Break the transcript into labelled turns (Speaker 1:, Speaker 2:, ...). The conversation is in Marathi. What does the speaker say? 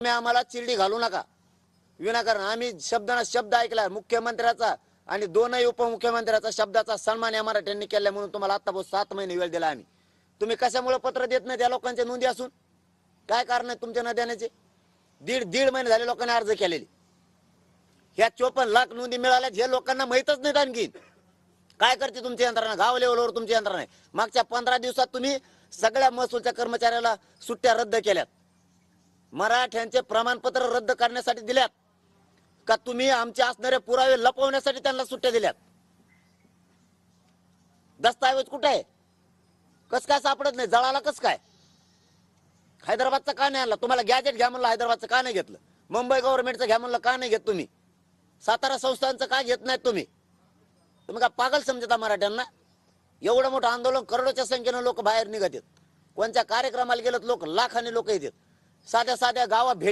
Speaker 1: तुम्ही आम्हाला चिरडी घालू नका विनाकारण। आम्ही शब्दाना शब्द ऐकला मुख्यमंत्र्याचा आणि दोनही उपमुख्यमंत्र्याचा शब्दाचा सन्मान या मराठ्यांनी केला म्हणून तुम्हाला आतापासून 7 महिने वेळ दिला आम्ही। तुम्ही कशामुळे पत्र देत नाही त्या लोकांच्या नोंदी असून? काय कारण आहे तुमच्या न देण्याचे? दीड महिने झाले लोकांनी अर्ज केलेले, ह्या 54 लाख नोंदी मिळाल्यात हे लोकांना माहीतच नाहीत। आणखी काय करते तुमची यंत्रणा? गाव लेवलवर तुमची यंत्रणा आहे। मागच्या 15 दिवसात तुम्ही सगळ्या महसूलच्या कर्मचाऱ्याला सुट्ट्या रद्द केल्यात, मराठ्यांचे प्रमाणपत्र रद्द करण्यासाठी दिल्यात का तुम्ही आमचे असणारे पुरावे लपवण्यासाठी त्यांना सुट्ट्या दिल्यात? दस्तऐवज कुठे आहे? कस काय सापडत नाही? जळाला कस काय? हैदराबादचा का नाही आणला? तुम्हाला गॅजेट घ्या म्हणलं, हैदराबादचं का नाही घेतलं? मुंबई गव्हर्नमेंटचं घ्या म्हणलं, का नाही घेत तुम्ही? सातारा संस्थांचं का घेत नाहीत तुम्ही? तुम्ही का पागल समजता मराठ्यांना? एवढं मोठं आंदोलन, करोडोच्या संख्येनं लोक बाहेर निघतात, कोणत्या कार्यक्रमाला गेलं लोक लाखांनी लोक येतात, साध्या गावा भेट